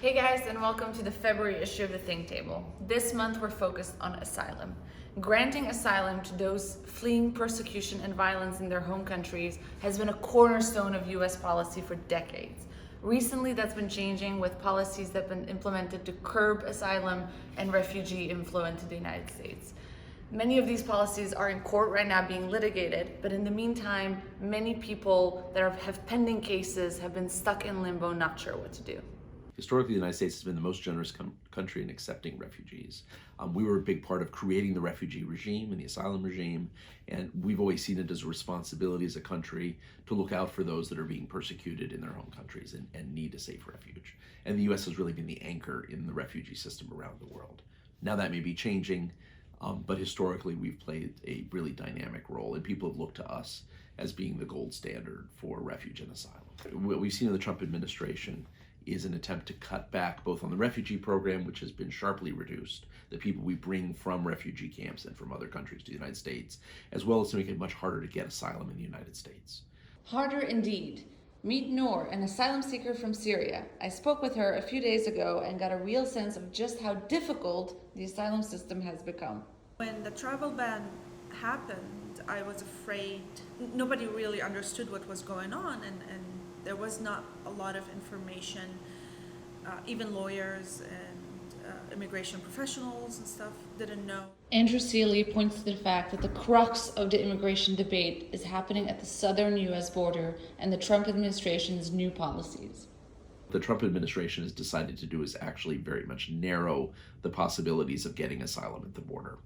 Hey guys, and welcome to the February issue of the Think Table. This month we're focused on asylum. Granting asylum to those fleeing persecution and violence in their home countries has been a cornerstone of US policy for decades. Recently that's been changing with policies that have been implemented to curb asylum and refugee inflow into the United States. Many of these policies are in court right now being litigated, but in the meantime, many people that have pending cases have been stuck in limbo, not sure what to do. Historically, the United States has been the most generous country in accepting refugees. We were a big part of creating the refugee regime and the asylum regime, and we've always seen it as a responsibility as a country to look out for those that are being persecuted in their home countries and need a safe refuge. And the U.S. has really been the anchor in the refugee system around the world. Now that may be changing, but historically we've played a really dynamic role, and people have looked to us as being the gold standard for refuge and asylum. What we've seen in the Trump administration is an attempt to cut back both on the refugee program, which has been sharply reduced, the people we bring from refugee camps and from other countries to the United States, as well as to make it much harder to get asylum in the United States. Harder indeed. Meet Noor, an asylum seeker from Syria. I spoke with her a few days ago and got a real sense of just how difficult the asylum system has become. When the travel ban happened, I was afraid. Nobody really understood what was going on, and there was not a lot of information. Even lawyers and immigration professionals and stuff didn't know. Andrew Seeley points to the fact that the crux of the immigration debate is happening at the southern U.S. border and the Trump administration's new policies. The Trump administration has decided to do is actually very much narrow the possibilities of getting asylum at the border.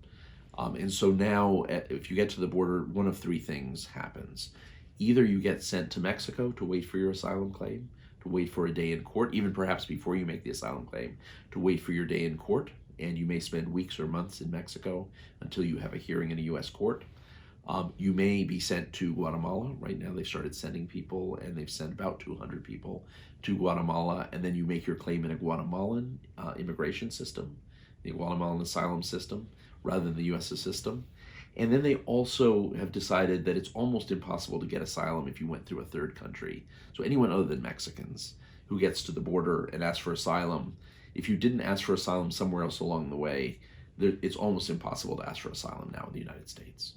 And so now, if you get to the border, one of three things happens. Either you get sent to Mexico to wait for your asylum claim, to wait for a day in court, even perhaps before you make the asylum claim, to wait for your day in court, and you may spend weeks or months in Mexico until you have a hearing in a U.S. court. You may be sent to Guatemala. Right now they've started sending people, and they've sent about 200 people to Guatemala, and then you make your claim in a Guatemalan immigration system, the Guatemalan asylum system, rather than the U.S. system. And then they also have decided that it's almost impossible to get asylum if you went through a third country. So anyone other than Mexicans who gets to the border and asks for asylum, if you didn't ask for asylum somewhere else along the way, it's almost impossible to ask for asylum now in the United States.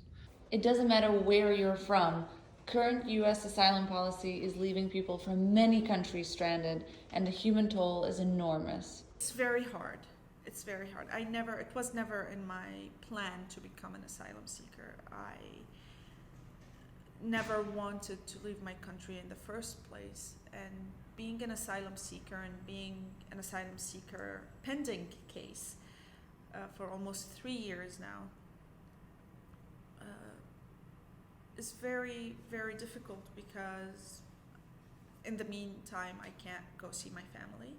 It doesn't matter where you're from. Current U.S. asylum policy is leaving people from many countries stranded, and the human toll is enormous. It's very hard. It's very hard. It was never in my plan to become an asylum seeker. I never wanted to leave my country in the first place. And being an asylum seeker and being an asylum seeker pending case for almost 3 years now is very, very difficult, because in the meantime I can't go see my family.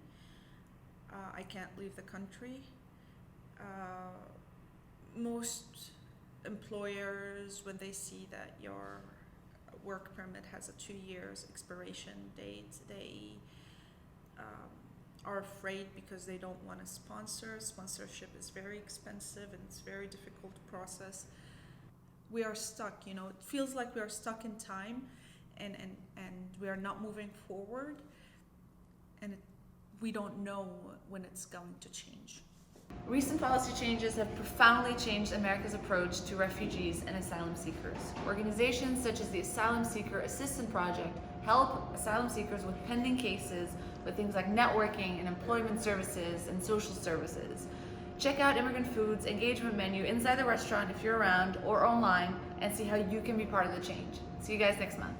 I can't leave the country. Most employers, when they see that your work permit has a 2 years expiration date, they are afraid because they don't want to sponsor. Sponsorship is very expensive and it's a very difficult process. We are stuck, it feels like we are stuck in time and we are not moving forward, and we don't know when it's going to change. Recent policy changes have profoundly changed America's approach to refugees and asylum seekers. Organizations such as the Asylum Seeker Assistance Project help asylum seekers with pending cases with things like networking and employment services and social services. Check out Immigrant Food's engagement menu inside the restaurant if you're around, or online, and see how you can be part of the change. See you guys next month.